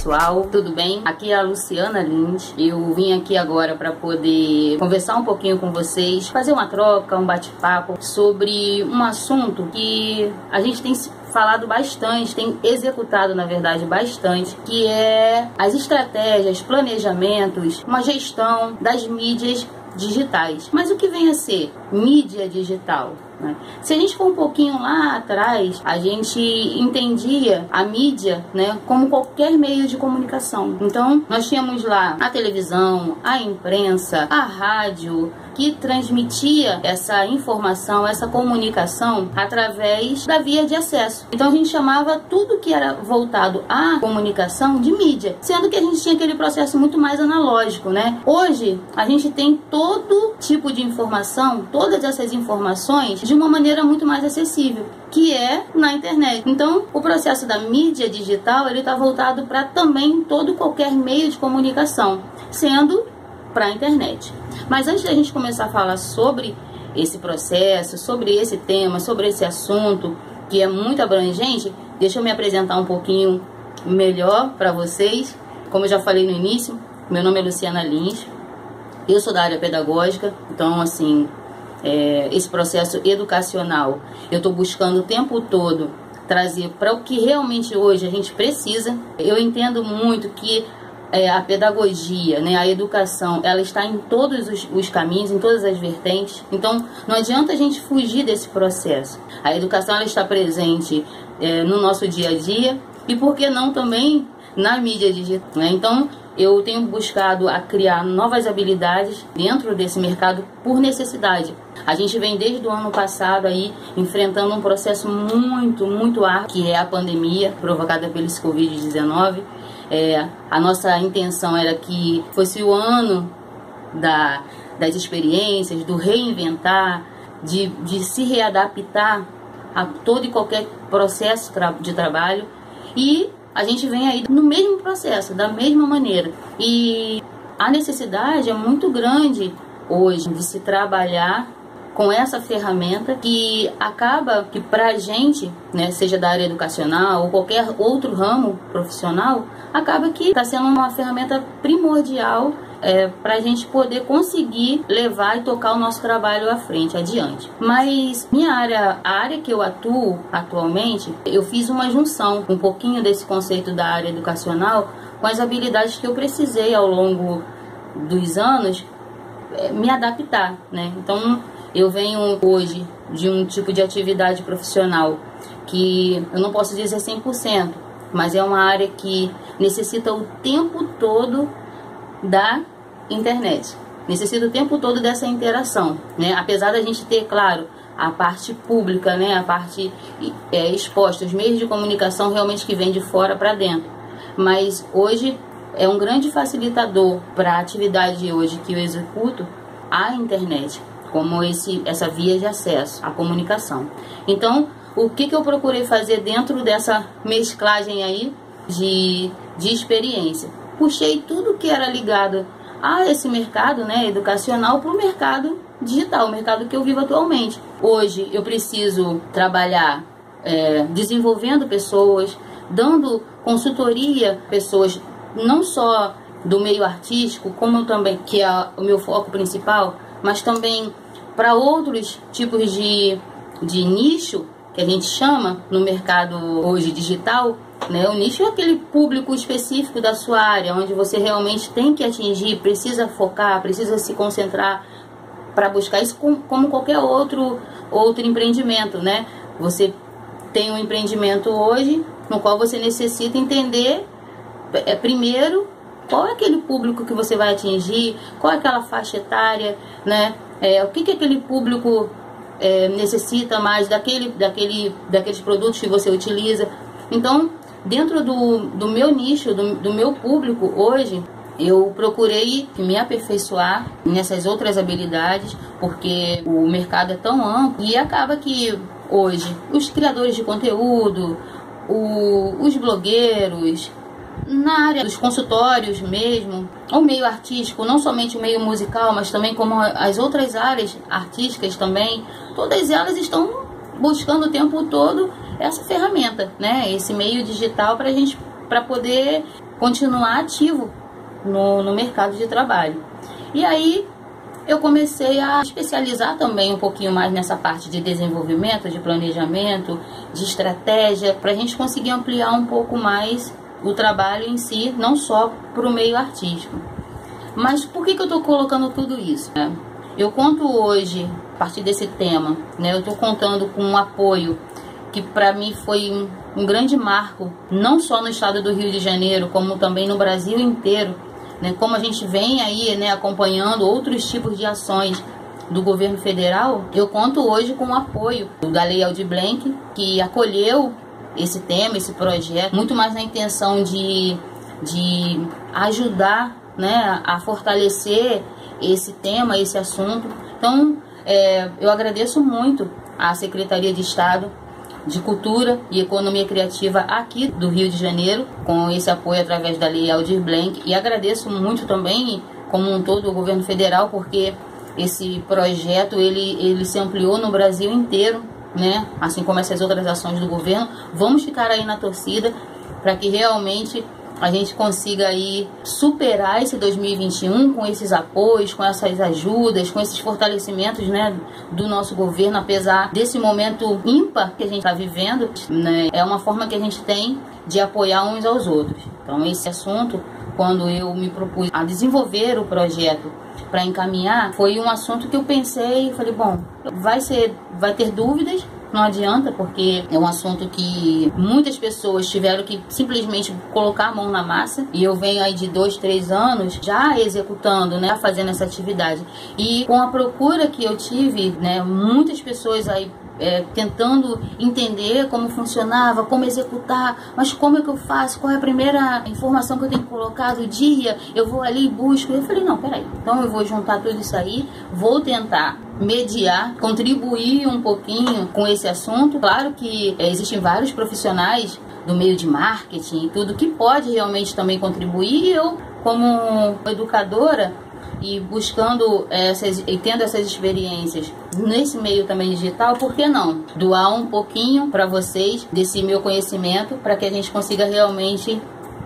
pessoal, tudo bem? Aqui é a Luciana Lins. Eu vim aqui agora para poder conversar um pouquinho com vocês, fazer uma troca, um bate-papo sobre um assunto que a gente tem falado bastante, tem executado na verdade bastante, que é as estratégias, planejamentos, uma gestão das mídias digitais. Mas o que vem a ser mídia digital? Se a gente for um pouquinho lá atrás, a gente entendia a mídia, como qualquer meio de comunicação. Então, nós tínhamos lá a televisão, a imprensa, a rádio, que transmitia essa informação, essa comunicação através da via de acesso. Então, a gente chamava tudo que era voltado à comunicação de mídia, sendo que a gente tinha aquele processo muito mais analógico, Hoje, a gente tem todo tipo de informação, todas essas informações, de uma maneira muito mais acessível, que é na internet. Então, o processo da mídia digital, ele está voltado para também qualquer meio de comunicação, sendo para a internet. Mas antes da gente começar a falar sobre esse processo, sobre esse tema, sobre esse assunto, que é muito abrangente, deixa eu me apresentar um pouquinho melhor para vocês. Como eu já falei no início, meu nome é Luciana Lins, eu sou da área pedagógica, então assim, esse processo educacional eu estou buscando o tempo todo trazer para o que realmente hoje a gente precisa. Eu entendo muito que a pedagogia, a educação, ela está em todos os caminhos, em todas as vertentes. Então, não adianta a gente fugir desse processo. A educação, ela está presente no nosso dia a dia e, por que não, também na mídia digital, Então, eu tenho buscado a criar novas habilidades dentro desse mercado por necessidade. A gente vem desde o ano passado aí enfrentando um processo muito árduo, que é a pandemia provocada pelo Covid-19. A nossa intenção era que fosse o ano das experiências, do reinventar, de se readaptar a todo e qualquer processo de trabalho, e a gente vem aí no mesmo processo, da mesma maneira. E a necessidade é muito grande hoje de se trabalhar com essa ferramenta, que acaba que para a gente, seja da área educacional ou qualquer outro ramo profissional, acaba que está sendo uma ferramenta primordial para a gente poder conseguir levar e tocar o nosso trabalho à frente, adiante. Mas a área que eu atuo atualmente, eu fiz uma junção, um pouquinho desse conceito da área educacional com as habilidades que eu precisei ao longo dos anos me adaptar, Então, eu venho hoje de um tipo de atividade profissional que eu não posso dizer 100%, mas é uma área que necessita o tempo todo da internet, necessita o tempo todo dessa interação, Apesar da gente ter, claro, a parte pública, a parte exposta, os meios de comunicação realmente que vem de fora para dentro, mas hoje é um grande facilitador para a atividade hoje que eu executo, a internet, como essa via de acesso à comunicação. Então, o que eu procurei fazer dentro dessa mesclagem aí de experiência? Puxei tudo que era ligado a esse mercado educacional para o mercado digital, o mercado que eu vivo atualmente. Hoje eu preciso trabalhar desenvolvendo pessoas, dando consultoria a pessoas não só do meio artístico, como também, que é o meu foco principal, mas também para outros tipos de nicho, que a gente chama no mercado hoje digital, O nicho é aquele público específico da sua área, onde você realmente tem que atingir, precisa focar, precisa se concentrar para buscar isso, como qualquer outro empreendimento, Você tem um empreendimento hoje, no qual você necessita entender, primeiro, qual é aquele público que você vai atingir, qual é aquela faixa etária, o que aquele público necessita mais daqueles produtos que você utiliza. Então, dentro do meu nicho, do meu público hoje, eu procurei me aperfeiçoar nessas outras habilidades, porque o mercado é tão amplo e acaba que hoje os criadores de conteúdo, os blogueiros, na área dos consultórios mesmo, o meio artístico, não somente o meio musical, mas também como as outras áreas artísticas também, todas elas estão buscando o tempo todo essa ferramenta, esse meio digital para poder continuar ativo no mercado de trabalho. E aí eu comecei a especializar também um pouquinho mais nessa parte de desenvolvimento, de planejamento, de estratégia, para a gente conseguir ampliar um pouco mais o trabalho em si, não só para o meio artístico. Mas por que eu estou colocando tudo isso, né? Eu conto hoje, a partir desse tema, né, eu estou contando com um apoio que para mim foi um grande marco, não só no estado do Rio de Janeiro, como também no Brasil inteiro, né, como a gente vem aí, né, acompanhando outros tipos de ações do governo federal. Eu conto hoje com o apoio da Lei Aldir Blanc, que acolheu esse tema, esse projeto, muito mais na intenção de ajudar, né, a fortalecer esse tema, esse assunto. Então, eu agradeço muito à Secretaria de Estado de Cultura e Economia Criativa aqui do Rio de Janeiro, com esse apoio através da Lei Aldir Blanc, e agradeço muito também, como um todo, o governo federal, porque esse projeto ele se ampliou no Brasil inteiro, né? Assim como essas outras ações do governo. Vamos ficar aí na torcida para que realmente a gente consiga aí superar esse 2021 com esses apoios, com essas ajudas, com esses fortalecimentos, né, do nosso governo, apesar desse momento ímpar que a gente está vivendo, né, é uma forma que a gente tem de apoiar uns aos outros. Então esse assunto, quando eu me propus a desenvolver o projeto para encaminhar, foi um assunto que eu pensei e falei, bom, vai ter dúvidas, não adianta, porque é um assunto que muitas pessoas tiveram que simplesmente colocar a mão na massa, e eu venho aí de 2, 3 anos já executando, né, fazendo essa atividade, e com a procura que eu tive, né, muitas pessoas aí tentando entender como funcionava, como executar, mas como é que eu faço, qual é a primeira informação que eu tenho que colocar do dia, eu vou ali e busco. Eu falei, não, peraí, então eu vou juntar tudo isso aí, vou tentar mediar, contribuir um pouquinho com esse assunto. Claro que existem vários profissionais do meio de marketing e tudo que pode realmente também contribuir, e eu, como educadora, e buscando e tendo essas experiências nesse meio também digital, por que não doar um pouquinho para vocês desse meu conhecimento, para que a gente consiga realmente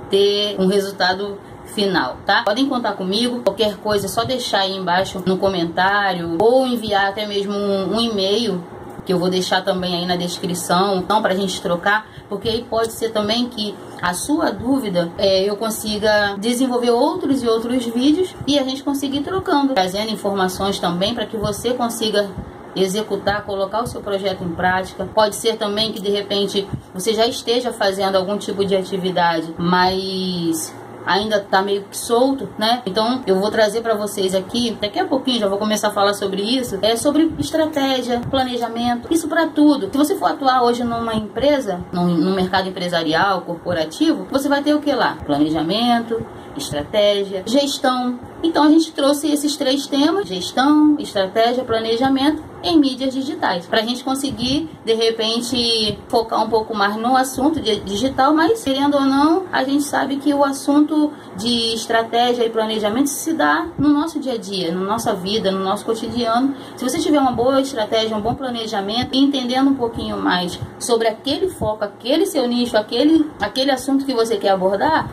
ter um resultado final, tá? Podem contar comigo, qualquer coisa é só deixar aí embaixo no comentário, ou enviar até mesmo um e-mail, que eu vou deixar também aí na descrição, então, para a gente trocar, porque aí pode ser também que a sua dúvida eu consiga desenvolver outros e outros vídeos e a gente consiga ir trocando, trazendo informações também para que você consiga executar, colocar o seu projeto em prática. Pode ser também que de repente você já esteja fazendo algum tipo de atividade, mas ainda tá meio que solto, né? Então eu vou trazer para vocês aqui, daqui a pouquinho já vou começar a falar sobre isso, sobre estratégia, planejamento, isso para tudo. Se você for atuar hoje numa empresa, no mercado empresarial, corporativo, você vai ter o que lá? Planejamento, estratégia, gestão. Então a gente trouxe esses 3 temas: gestão, estratégia, planejamento, em mídias digitais, para a gente conseguir de repente focar um pouco mais no assunto digital, mas querendo ou não, a gente sabe que o assunto de estratégia e planejamento se dá no nosso dia a dia, na nossa vida, no nosso cotidiano. Se você tiver uma boa estratégia, um bom planejamento, e entendendo um pouquinho mais sobre aquele foco, aquele seu nicho, aquele assunto que você quer abordar,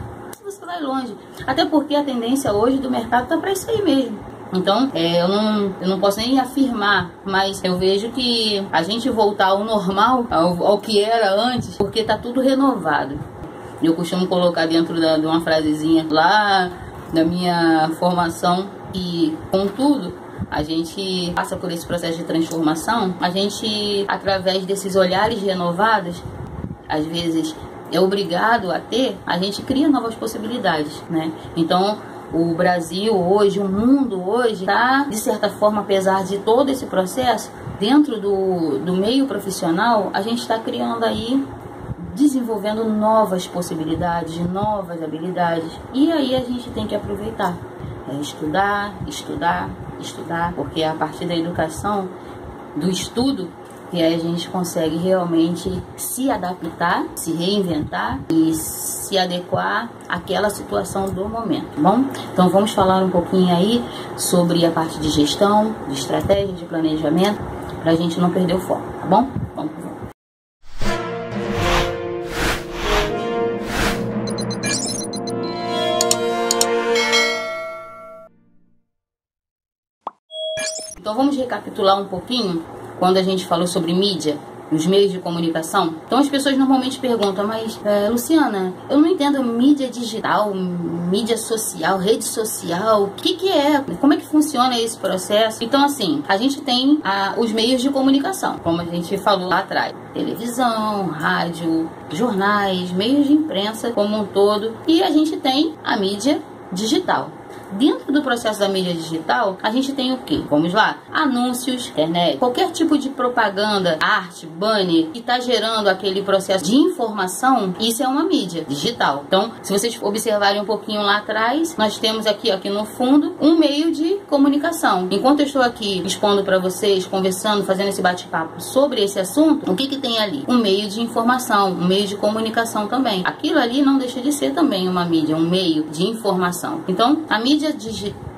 você vai longe. Até porque a tendência hoje do mercado tá para isso aí mesmo. Então, eu não posso nem afirmar, mas eu vejo que a gente voltar ao normal, ao que era antes, porque tá tudo renovado. Eu costumo colocar dentro de uma frasezinha lá da minha formação, e contudo, a gente passa por esse processo de transformação, a gente, através desses olhares renovados, às vezes é obrigado a ter, a gente cria novas possibilidades, né? Então, o Brasil hoje, o mundo hoje, está, de certa forma, apesar de todo esse processo, dentro do meio profissional, a gente está criando aí, desenvolvendo novas possibilidades, novas habilidades. E aí a gente tem que aproveitar, estudar, estudar, estudar, porque é a partir da educação, do estudo, que aí a gente consegue realmente se adaptar, se reinventar e se adequar àquela situação do momento, tá bom? Então vamos falar um pouquinho aí sobre a parte de gestão, de estratégia, de planejamento, para a gente não perder o foco, tá bom? Vamos. Então vamos recapitular um pouquinho quando a gente falou sobre mídia, os meios de comunicação. Então as pessoas normalmente perguntam, mas Luciana, eu não entendo mídia digital, mídia social, rede social, o que é? Como é que funciona esse processo? Então assim, a gente tem os meios de comunicação, como a gente falou lá atrás. Televisão, rádio, jornais, meios de imprensa como um todo. E a gente tem a mídia digital. Dentro do processo da mídia digital, a gente tem o quê? Vamos lá. Anúncios, internet, qualquer tipo de propaganda, arte, banner, que está gerando aquele processo de informação, isso é uma mídia digital. Então, se vocês observarem um pouquinho lá atrás, nós temos aqui no fundo, um meio de comunicação. Enquanto eu estou aqui expondo para vocês, conversando, fazendo esse bate-papo sobre esse assunto, o que tem ali? Um meio de informação, um meio de comunicação também. Aquilo ali não deixa de ser também uma mídia, um meio de informação. Então, a mídia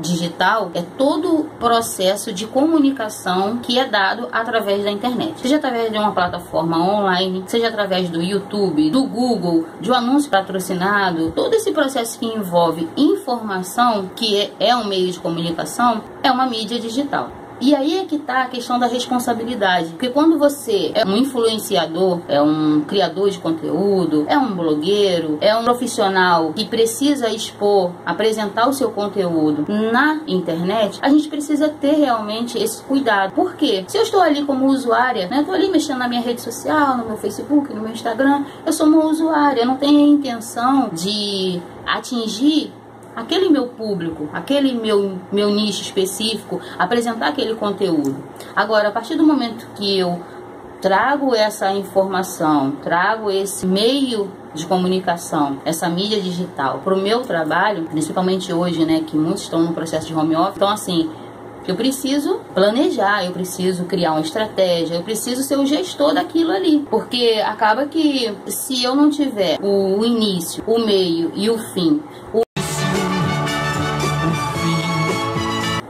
digital é todo o processo de comunicação que é dado através da internet. Seja através de uma plataforma online, seja através do YouTube, do Google, de um anúncio patrocinado, todo esse processo que envolve informação, que é um meio de comunicação, é uma mídia digital. E aí é que está a questão da responsabilidade. Porque quando você é um influenciador, é um criador de conteúdo, é um blogueiro, é um profissional que precisa expor, apresentar o seu conteúdo na internet, a gente precisa ter realmente esse cuidado. Por quê? Se eu estou ali como usuária, né, estou ali mexendo na minha rede social, no meu Facebook, no meu Instagram, eu sou uma usuária, eu não tenho a intenção de atingir aquele meu público, aquele meu nicho específico, apresentar aquele conteúdo. Agora, a partir do momento que eu trago essa informação, trago esse meio de comunicação, essa mídia digital para o meu trabalho, principalmente hoje, né, que muitos estão no processo de home office, então assim, eu preciso planejar, eu preciso criar uma estratégia, eu preciso ser o gestor daquilo ali. Porque acaba que se eu não tiver o início, o meio e o fim,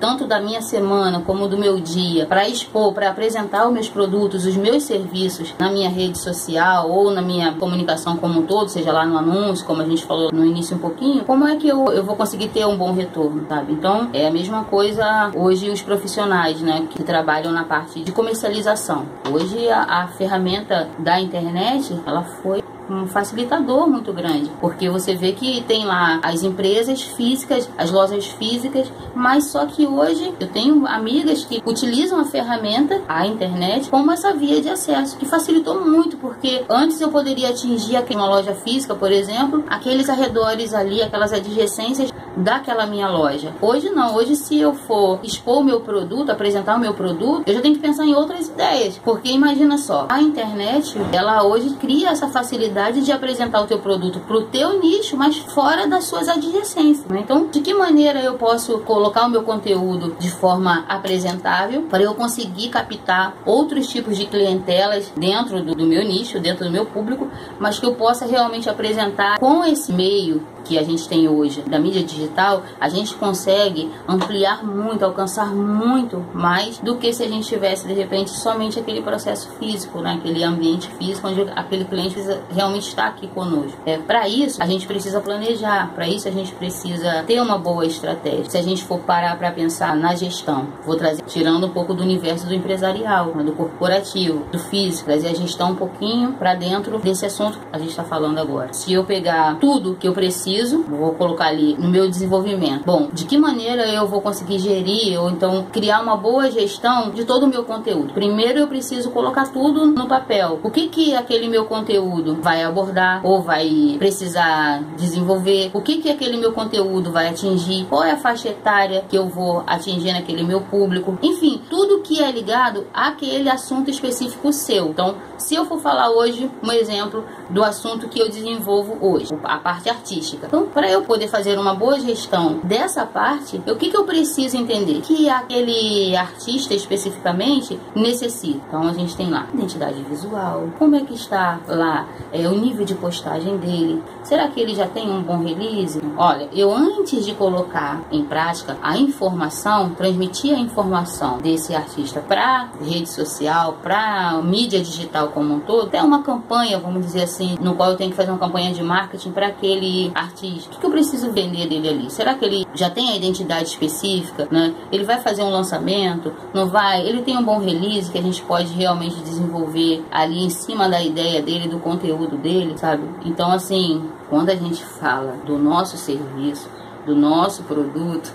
tanto da minha semana como do meu dia, para expor, para apresentar os meus produtos, os meus serviços na minha rede social ou na minha comunicação como um todo, seja lá no anúncio, como a gente falou no início um pouquinho, como é que eu vou conseguir ter um bom retorno, sabe? Então, é a mesma coisa hoje os profissionais, né, que trabalham na parte de comercialização. Hoje a ferramenta da internet, ela foi um facilitador muito grande, porque você vê que tem lá as empresas físicas, as lojas físicas, mas só que hoje eu tenho amigas que utilizam a ferramenta, a internet, como essa via de acesso, que facilitou muito, porque antes eu poderia atingir uma loja física, por exemplo, aqueles arredores ali, aquelas adjacências daquela minha loja. Hoje não, hoje se eu for expor o meu produto, apresentar o meu produto, eu já tenho que pensar em outras ideias, porque imagina só, a internet, ela hoje cria essa facilidade de apresentar o teu produto para o teu nicho, mas fora das suas adjacências, né? Então, de que maneira eu posso colocar o meu conteúdo de forma apresentável para eu conseguir captar outros tipos de clientelas dentro do meu nicho, dentro do meu público, mas que eu possa realmente apresentar com esse meio que a gente tem hoje da mídia digital, a gente consegue ampliar muito, alcançar muito mais do que se a gente tivesse de repente somente aquele processo físico, né? Aquele ambiente físico onde aquele cliente precisa realmente estar aqui conosco. Para isso a gente precisa planejar, para isso a gente precisa ter uma boa estratégia. Se a gente for parar para pensar na gestão, vou trazer, tirando um pouco do universo do empresarial, né? Do corporativo, do físico, trazer a gestão um pouquinho para dentro desse assunto que a gente está falando agora. Se eu pegar tudo que eu preciso, vou colocar ali no meu desenvolvimento. Bom, de que maneira eu vou conseguir gerir ou então criar uma boa gestão de todo o meu conteúdo? Primeiro eu preciso colocar tudo no papel. O que aquele meu conteúdo vai abordar ou vai precisar desenvolver? O que aquele meu conteúdo vai atingir? Qual é a faixa etária que eu vou atingir naquele meu público? Enfim, tudo que é ligado àquele assunto específico seu. Então, se eu for falar hoje um exemplo do assunto que eu desenvolvo hoje, a parte artística. Então, para eu poder fazer uma boa gestão dessa parte, o que eu preciso entender? Que aquele artista especificamente necessita. Então, a gente tem lá identidade visual, como é que está lá o nível de postagem dele, será que ele já tem um bom release? Olha, eu antes de colocar em prática a informação, transmitir a informação desse artista para rede social, para mídia digital como um todo, até uma campanha, vamos dizer assim, no qual eu tenho que fazer uma campanha de marketing para aquele artista. O que eu preciso vender dele ali? Será que ele já tem a identidade específica, né? Ele vai fazer um lançamento? Não vai? Ele tem um bom release que a gente pode realmente desenvolver ali em cima da ideia dele, do conteúdo dele, sabe? Então, assim, quando a gente fala do nosso serviço, do nosso produto,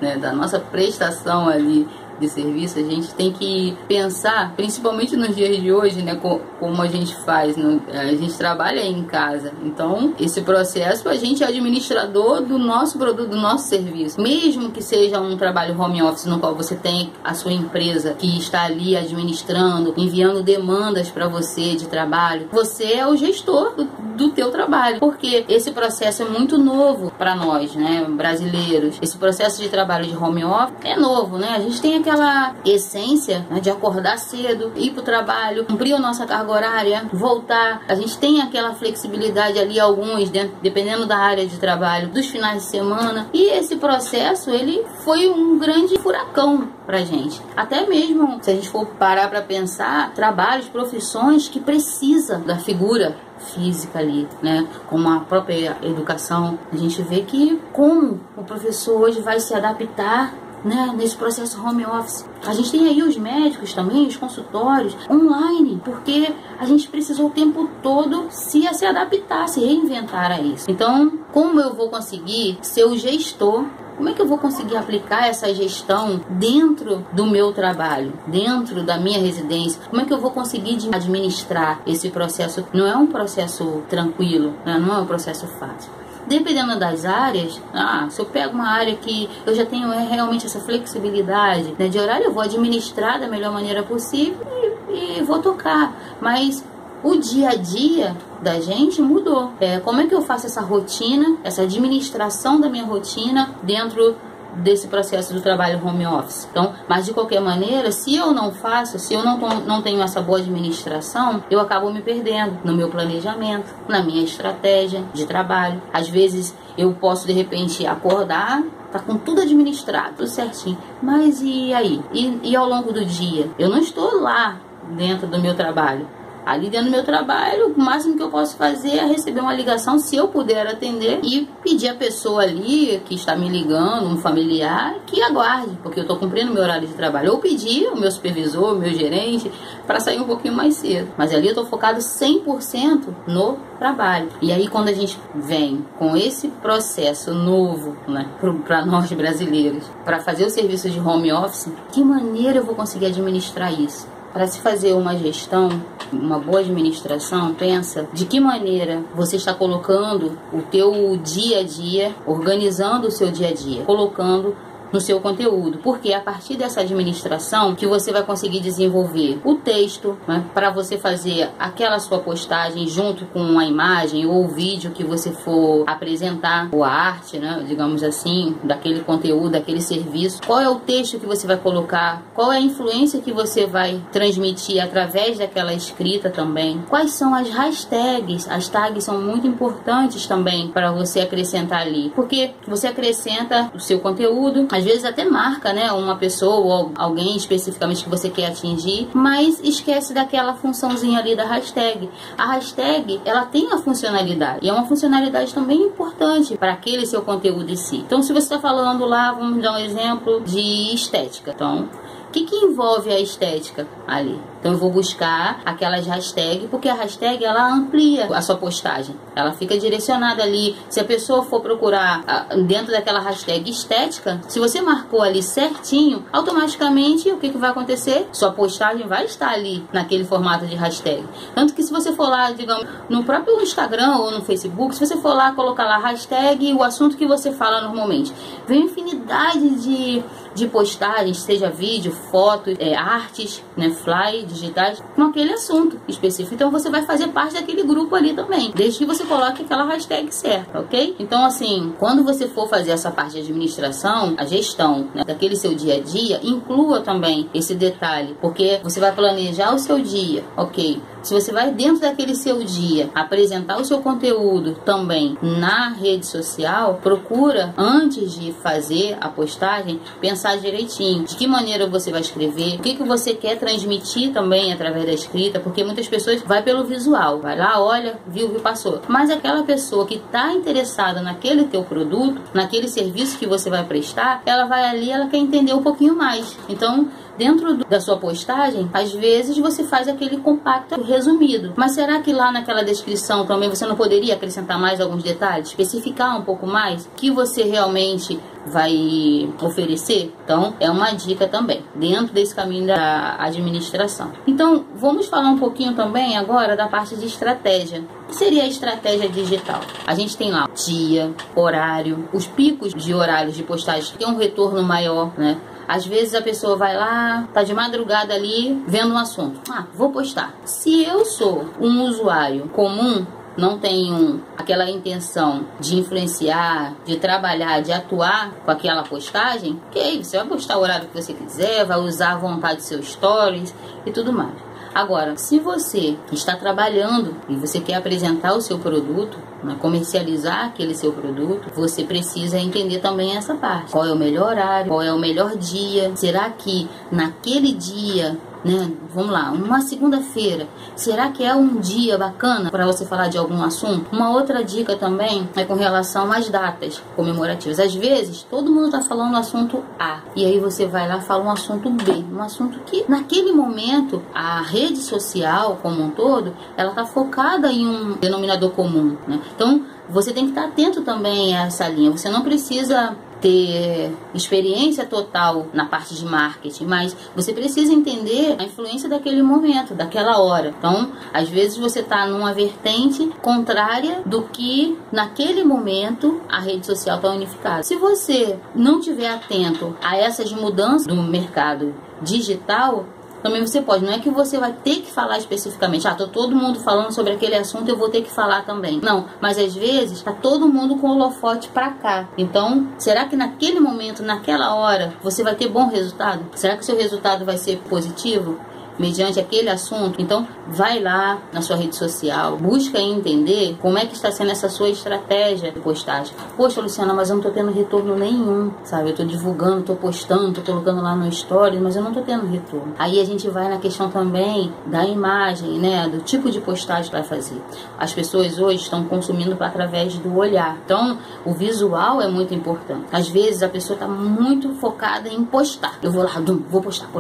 né, da nossa prestação ali de serviço, a gente tem que pensar, principalmente nos dias de hoje, né, como a gente faz, né? A gente trabalha em casa, então esse processo a gente é administrador do nosso produto, do nosso serviço, mesmo que seja um trabalho home office no qual você tem a sua empresa que está ali administrando, enviando demandas para você de trabalho, você é o gestor do teu trabalho, porque esse processo é muito novo para nós, né, brasileiros. Esse processo de trabalho de home office é novo, né? A gente tem aquela essência, né, de acordar cedo, ir para o trabalho, cumprir a nossa carga horária, voltar. A gente tem aquela flexibilidade ali, alguns, dependendo da área de trabalho, dos finais de semana. E esse processo, ele foi um grande furacão pra gente. Até mesmo, se a gente for parar para pensar, trabalhos, profissões que precisam da figura física ali, né, como a própria educação, a gente vê que como o professor hoje vai se adaptar, né, nesse processo home office. A gente tem aí os médicos também, os consultórios online, porque a gente precisou o tempo todo se adaptar, se reinventar a isso. Então, como eu vou conseguir ser o gestor? Como é que eu vou conseguir aplicar essa gestão dentro do meu trabalho, dentro da minha residência? Como é que eu vou conseguir administrar esse processo? Não é um processo tranquilo, né? Não é um processo fácil. Dependendo das áreas, se eu pego uma área que eu já tenho realmente essa flexibilidade, né, de horário, eu vou administrar da melhor maneira possível e vou tocar. Mas o dia a dia da gente mudou. Como é que eu faço essa rotina, essa administração da minha rotina dentro desse processo do trabalho home office? Então, mas de qualquer maneira, se eu não faço, se eu não tenho essa boa administração, eu acabo me perdendo no meu planejamento, na minha estratégia de trabalho. Às vezes eu posso de repente acordar, tá com tudo administrado, tudo certinho, mas e aí? E ao longo do dia? Eu não estou lá dentro do meu trabalho. Ali dentro do meu trabalho, o máximo que eu posso fazer é receber uma ligação, se eu puder atender, e pedir a pessoa ali que está me ligando, um familiar, que aguarde, porque eu estou cumprindo meu horário de trabalho. Ou pedir o meu supervisor, o meu gerente, para sair um pouquinho mais cedo. Mas ali eu estou focado 100% no trabalho. E aí quando a gente vem com esse processo novo, né, para nós brasileiros, para fazer o serviço de home office, que maneira eu vou conseguir administrar isso? Para se fazer uma gestão, uma boa administração, pensa de que maneira você está colocando o teu dia a dia, organizando o seu dia a dia, colocando no seu conteúdo, porque é a partir dessa administração que você vai conseguir desenvolver o texto, né, para você fazer aquela sua postagem junto com a imagem ou o vídeo que você for apresentar, ou a arte, né, digamos assim, daquele conteúdo, daquele serviço. Qual é o texto que você vai colocar? Qual é a influência que você vai transmitir através daquela escrita também? Quais são as hashtags? As tags são muito importantes também para você acrescentar ali, porque você acrescenta o seu conteúdo, às vezes até marca, né, uma pessoa ou alguém especificamente que você quer atingir, mas esquece daquela funçãozinha ali da hashtag. A hashtag, ela tem a funcionalidade, e é uma funcionalidade também importante para aquele seu conteúdo em si. Então, se você está falando lá, vamos dar um exemplo de estética. Então, o que envolve a estética ali? Então eu vou buscar aquelas hashtags, porque a hashtag ela amplia a sua postagem. Ela fica direcionada ali. Se a pessoa for procurar dentro daquela hashtag estética, se você marcou ali certinho, automaticamente o que vai acontecer? Sua postagem vai estar ali naquele formato de hashtag. Tanto que se você for lá, digamos, no próprio Instagram ou no Facebook, se você for lá colocar lá hashtag, o assunto que você fala normalmente, vem infinidade de postagens, seja vídeo, foto, artes, né, fly, digitais, com aquele assunto específico. Então você vai fazer parte daquele grupo ali também, desde que você coloque aquela hashtag certa, ok? Então, assim, quando você for fazer essa parte de administração, a gestão, né, daquele seu dia a dia, inclua também esse detalhe, porque você vai planejar o seu dia, ok? Se você vai dentro daquele seu dia apresentar o seu conteúdo também na rede social, procura, antes de fazer a postagem, pensar direitinho de que maneira você vai escrever, o que você quer transmitir também através da escrita, porque muitas pessoas vai pelo visual, vai lá, olha, viu, passou. Mas aquela pessoa que está interessada naquele teu produto, naquele serviço que você vai prestar, ela vai ali, ela quer entender um pouquinho mais. Então, dentro da sua postagem, às vezes você faz aquele compacto resumido. Mas será que lá naquela descrição também você não poderia acrescentar mais alguns detalhes? Especificar um pouco mais o que você realmente vai oferecer? Então, é uma dica também, dentro desse caminho da administração. Então, vamos falar um pouquinho também agora da parte de estratégia. O que seria a estratégia digital? A gente tem lá dia, horário, os picos de horários de postagem que tem um retorno maior, né? Às vezes a pessoa vai lá, tá de madrugada ali, vendo um assunto. Ah, vou postar. Se eu sou um usuário comum, não tenho aquela intenção de influenciar, de trabalhar, de atuar com aquela postagem, ok, você vai postar o horário que você quiser, vai usar à vontade seus stories e tudo mais. Agora, se você está trabalhando e você quer apresentar o seu produto, né, comercializar aquele seu produto, você precisa entender também essa parte. Qual é o melhor horário? Qual é o melhor dia? Será que naquele dia, né, vamos lá, uma segunda-feira, será que é um dia bacana para você falar de algum assunto? Uma outra dica também é com relação às datas comemorativas. Às vezes, todo mundo está falando do assunto A, e aí você vai lá e fala um assunto B, um assunto que, naquele momento, a rede social como um todo, ela está focada em um denominador comum, né? Então, você tem que estar atento também a essa linha. Você não precisa ter experiência total na parte de marketing, mas você precisa entender a influência daquele momento, daquela hora. Então, às vezes você está numa vertente contrária do que naquele momento a rede social está unificada. Se você não estiver atento a essas mudanças do mercado digital, também você pode, não é que você vai ter que falar especificamente, tá todo mundo falando sobre aquele assunto, eu vou ter que falar também. Não, mas às vezes tá todo mundo com o holofote pra cá. Então, será que naquele momento, naquela hora, você vai ter bom resultado? Será que seu resultado vai ser positivo mediante aquele assunto? Então, vai lá na sua rede social, busca entender como é que está sendo essa sua estratégia de postagem. Poxa, Luciana, mas eu não tô tendo retorno nenhum, sabe? Eu tô divulgando, tô postando, tô colocando lá no stories, mas eu não tô tendo retorno. Aí a gente vai na questão também da imagem, né? Do tipo de postagem que vai fazer. As pessoas hoje estão consumindo através do olhar. Então, o visual é muito importante. Às vezes a pessoa tá muito focada em postar. Eu vou lá, vou postar.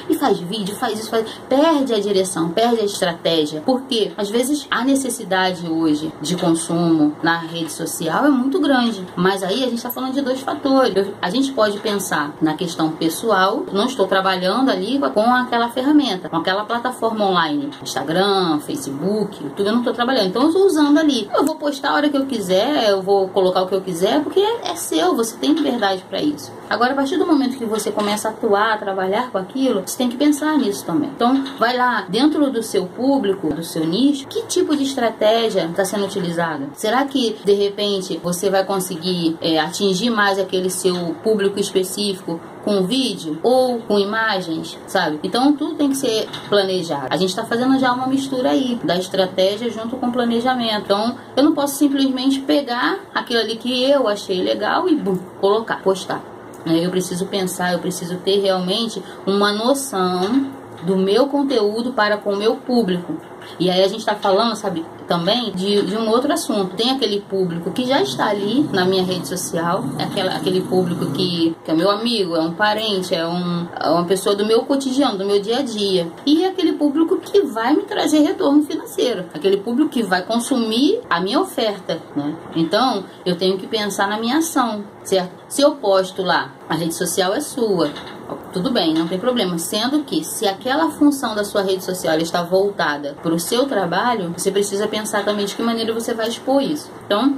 E faz vídeo, faz isso, perde a direção, perde a estratégia, porque às vezes a necessidade hoje de consumo na rede social é muito grande, mas aí a gente está falando de dois fatores. A gente pode pensar na questão pessoal, não estou trabalhando ali com aquela ferramenta, com aquela plataforma online, Instagram, Facebook, YouTube, eu não estou trabalhando, então eu estou usando ali, eu vou postar a hora que eu quiser, eu vou colocar o que eu quiser, porque é seu, você tem liberdade para isso. Agora, a partir do momento que você começa a atuar, a trabalhar com aquilo, você tem que pensar nisso também. Então, vai lá, dentro do seu público, do seu nicho, que tipo de estratégia está sendo utilizada? Será que, de repente, você vai conseguir atingir mais aquele seu público específico com vídeo ou com imagens, sabe? Então, tudo tem que ser planejado. A gente está fazendo já uma mistura aí da estratégia junto com o planejamento. Então, eu não posso simplesmente pegar aquilo ali que eu achei legal e colocar, postar. Eu preciso pensar, eu preciso ter realmente uma noção do meu conteúdo para com o meu público. E aí a gente está falando, sabe, também de um outro assunto. Tem aquele público que já está ali na minha rede social, aquele público que é meu amigo, é um parente, é uma pessoa do meu cotidiano, do meu dia a dia. E aquele público que vai me trazer retorno financeiro, aquele público que vai consumir a minha oferta, né? Então, eu tenho que pensar na minha ação, certo? Se eu posto lá, a rede social é sua, tudo bem, não tem problema. Sendo que, se aquela função da sua rede social está voltada para o seu trabalho, você precisa pensar também de que maneira você vai expor isso. Então,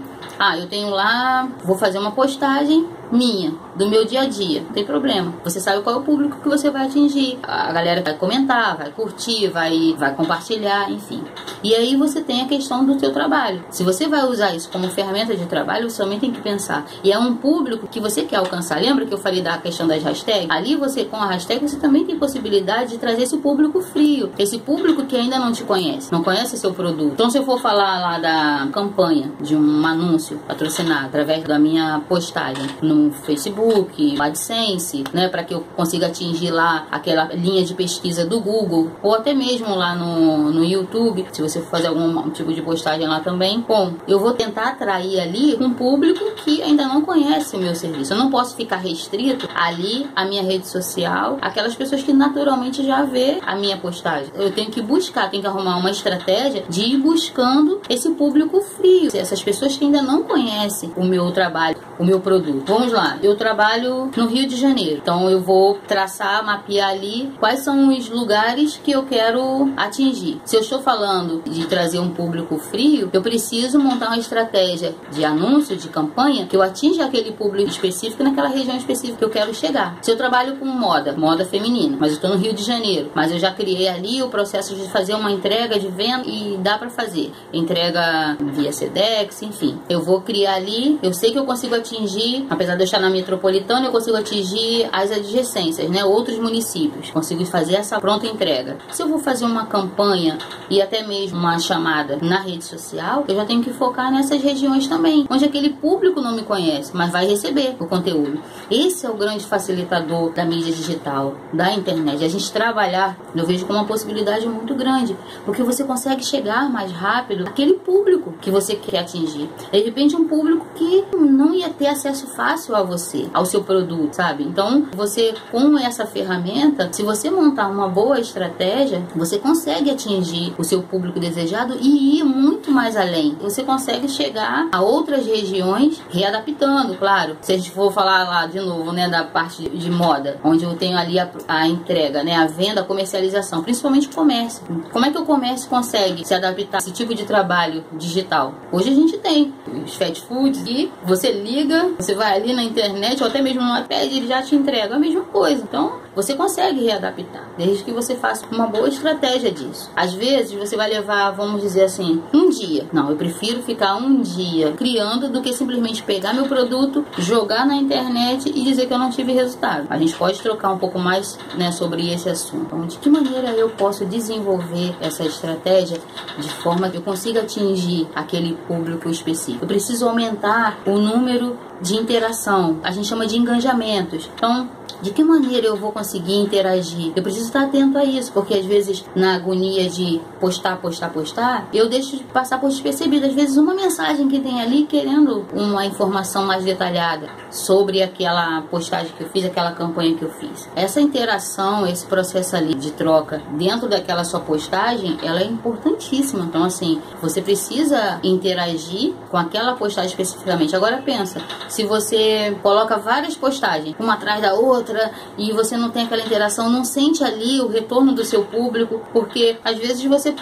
eu tenho lá, vou fazer uma postagem minha, do meu dia a dia, não tem problema. Você sabe qual é o público que você vai atingir. A galera vai comentar, vai curtir, vai compartilhar, enfim. E aí você tem a questão do seu trabalho. Se você vai usar isso como ferramenta de trabalho, você também tem que pensar. E é um público que você quer alcançar. Lembra que eu falei da questão das hashtags? Ali você, com a hashtag, você também tem possibilidade de trazer esse público frio. Esse público que ainda não te conhece, não conhece o seu produto. Então, se eu for falar lá da campanha de um anúncio patrocinado através da minha postagem no Facebook, AdSense, né, para que eu consiga atingir lá aquela linha de pesquisa do Google, ou até mesmo lá no YouTube, se você for fazer algum tipo de postagem lá também, bom, eu vou tentar atrair ali um público que ainda não conhece o meu serviço. Eu não posso ficar restrito ali à minha rede social, aquelas pessoas que naturalmente já vê a minha postagem. Eu tenho que buscar, tenho que arrumar uma estratégia de ir buscando esse público frio, essas pessoas que ainda não conhecem o meu trabalho, o meu produto. Vamos lá, eu trabalho no Rio de Janeiro, então eu vou traçar, mapear ali quais são os lugares que eu quero atingir. Se eu estou falando de trazer um público frio, eu preciso montar uma estratégia de anúncio, de campanha, que eu atinja aquele público específico naquela região específica que eu quero chegar. Se eu trabalho com moda feminina, mas eu estou no Rio de Janeiro, mas eu já criei ali o processo de fazer uma entrega de venda e dá para fazer. Entrega via Sedex, enfim. Eu vou criar ali, eu sei que eu consigo atingir, apesar de eu estar na metropolitana, eu consigo atingir as adjacências, né? Outros municípios. Consigo fazer essa pronta entrega. Se eu vou fazer uma campanha e até mesmo uma chamada na rede social, eu já tenho que focar nessas regiões também, onde aquele público não me conhece, mas vai receber o conteúdo. Esse é o grande facilitador da mídia digital, da internet. A gente trabalhar, eu vejo como uma possibilidade muito grande, porque você consegue chegar mais rápido àquele público que você quer atingir. De repente, um público que não ia ter acesso fácil a você, ao seu produto, sabe? Então, você, com essa ferramenta, se você montar uma boa estratégia, você consegue atingir o seu público desejado e ir muito mais além. Você consegue chegar a outras regiões readaptando, claro. Se a gente for falar lá de novo, né, da parte de moda, onde eu tenho ali a entrega, né, a venda, a comercialização, principalmente o comércio. Como é que o comércio consegue se adaptar a esse tipo de trabalho digital? Hoje a gente tem os fast foods e você liga, você vai ali na internet ou até mesmo no iPad, ele já te entrega a mesma coisa. Então, você consegue readaptar, desde que você faça uma boa estratégia disso. Às vezes, você vai levar, vamos dizer assim, um dia. Não, eu prefiro ficar um dia criando do que simplesmente pegar meu produto, jogar na internet e dizer que eu não tive resultado. A gente pode trocar um pouco mais, né, sobre esse assunto. Então, de que maneira eu posso desenvolver essa estratégia de forma que eu consiga atingir aquele público específico? Eu preciso aumentar o número de interação. A gente chama de engajamentos. Então, de que maneira eu vou conseguir interagir? Eu preciso estar atento a isso, porque às vezes na agonia de postar, eu deixo de passar por despercebido. Às vezes uma mensagem que tem ali querendo uma informação mais detalhada sobre aquela postagem que eu fiz, aquela campanha que eu fiz. Essa interação, esse processo ali de troca dentro daquela sua postagem, ela é importantíssima. Então assim, você precisa interagir com aquela postagem especificamente. Agora pensa, se você coloca várias postagens, uma atrás da outra, e você não tem aquela interação, não sente ali o retorno do seu público, porque às vezes você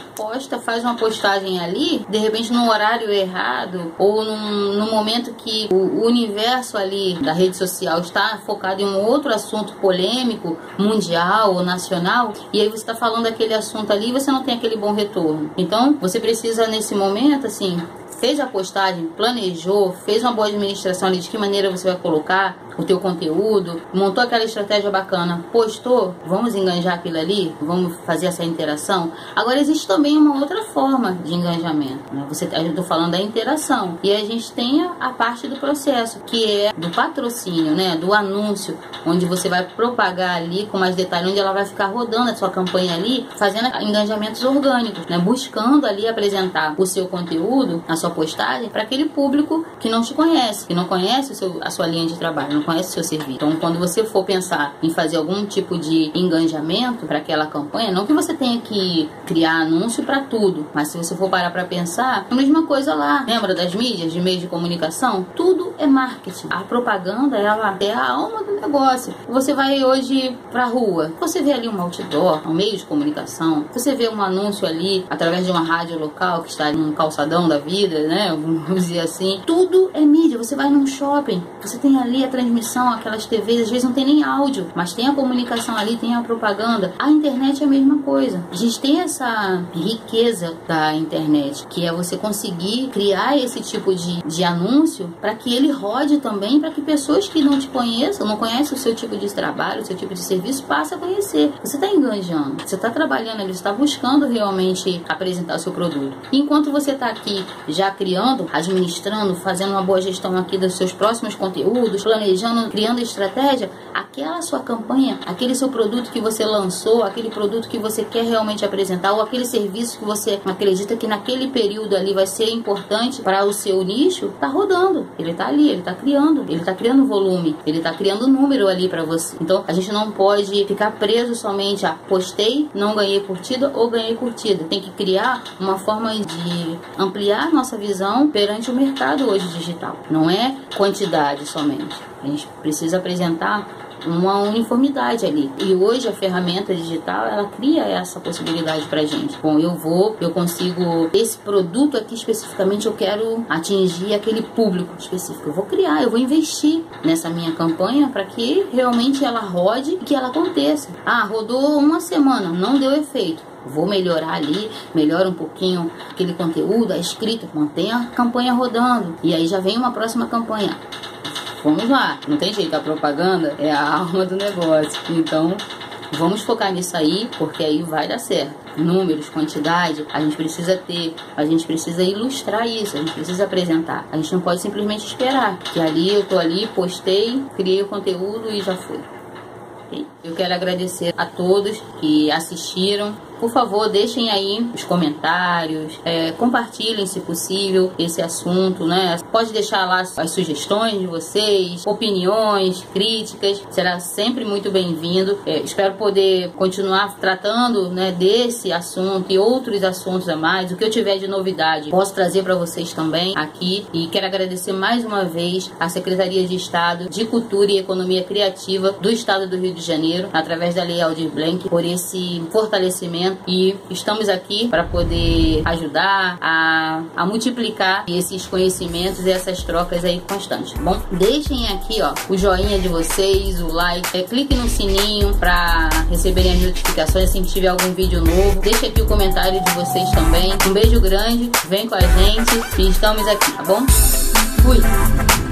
faz uma postagem ali, de repente num horário errado, ou num momento que o universo ali da rede social está focado em um outro assunto polêmico, mundial ou nacional, e aí você está falando daquele assunto ali e você não tem aquele bom retorno. Então, você precisa nesse momento, assim, fez a postagem, planejou, fez uma boa administração ali de que maneira você vai colocar o teu conteúdo, montou aquela estratégia bacana, postou, vamos enganjar aquilo ali, vamos fazer essa interação. Agora existe também uma outra forma de engajamento, né? Eu estou falando da interação, e a gente tem a parte do processo, que é do patrocínio, né? Do anúncio, onde você vai propagar ali com mais detalhe, onde ela vai ficar rodando a sua campanha ali, fazendo engajamentos orgânicos, né? Buscando ali apresentar o seu conteúdo, a sua postagem, para aquele público que não te conhece, que não conhece a sua linha de trabalho, não conhece o seu serviço. Então, quando você for pensar em fazer algum tipo de engajamento para aquela campanha, não que você tenha que criar anúncio para tudo, mas se você for parar para pensar, a mesma coisa lá. Lembra das mídias, de meios de comunicação? Tudo é marketing. A propaganda, ela é a alma do negócio. Você vai hoje pra rua, você vê ali um outdoor, um meio de comunicação, você vê um anúncio ali através de uma rádio local que está num calçadão da vida, vida, né? Vamos dizer assim. Tudo é mídia. Você vai num shopping, você tem ali a transmissão, aquelas TVs, às vezes não tem nem áudio, mas tem a comunicação ali, tem a propaganda. A internet é a mesma coisa. A gente tem essa riqueza da internet, que é você conseguir criar esse tipo de anúncio para que ele rode também, para que pessoas que não te conheçam, não conhecem o seu tipo de trabalho, o seu tipo de serviço, passem a conhecer. Você está enganjando, você está trabalhando ali, você está buscando realmente apresentar o seu produto. E enquanto você está aqui já criando, administrando, fazendo uma boa gestão aqui dos seus próximos conteúdos, planejando, criando estratégia, aquela sua campanha, aquele seu produto que você lançou, aquele produto que você quer realmente apresentar, ou aquele serviço que você acredita que naquele período ali vai ser importante para o seu nicho, tá rodando. Ele tá ali, ele tá criando volume, ele tá criando número ali para você. Então a gente não pode ficar preso somente a postei, não ganhei curtida ou ganhei curtida. Tem que criar uma forma de ampliar nossa visão perante o mercado hoje digital. Não é quantidade somente. A gente precisa apresentar uma uniformidade ali. E hoje a ferramenta digital, ela cria essa possibilidade pra gente. Bom, eu consigo, esse produto aqui especificamente, eu quero atingir aquele público específico. Eu vou criar, eu vou investir nessa minha campanha para que realmente ela rode e que ela aconteça. Ah, rodou uma semana, não deu efeito. Vou melhorar ali, melhora um pouquinho aquele conteúdo, a escrita, mantém a campanha rodando. E aí já vem uma próxima campanha. Vamos lá, não tem jeito, a propaganda é a alma do negócio. Então, vamos focar nisso aí, porque aí vai dar certo. Números, quantidade, a gente precisa ter, a gente precisa ilustrar isso, a gente precisa apresentar. A gente não pode simplesmente esperar, que ali eu tô ali, postei, criei o conteúdo e já foi. Okay? Eu quero agradecer a todos que assistiram. Por favor, deixem aí os comentários, compartilhem se possível esse assunto, né? Pode deixar lá as sugestões de vocês, opiniões, críticas, será sempre muito bem-vindo. Espero poder continuar tratando, né, desse assunto e outros assuntos a mais. O que eu tiver de novidade, posso trazer para vocês também aqui. E quero agradecer mais uma vez à Secretaria de Estado de Cultura e Economia Criativa do Estado do Rio de Janeiro, através da Lei Aldir Blanc, por esse fortalecimento. E estamos aqui para poder ajudar a multiplicar esses conhecimentos e essas trocas aí constantes, tá bom? Deixem aqui, ó, o joinha de vocês, o like, clique no sininho para receberem as notificações assim que tiver algum vídeo novo. Deixe aqui o comentário de vocês também. Um beijo grande, vem com a gente e estamos aqui, tá bom? Fui!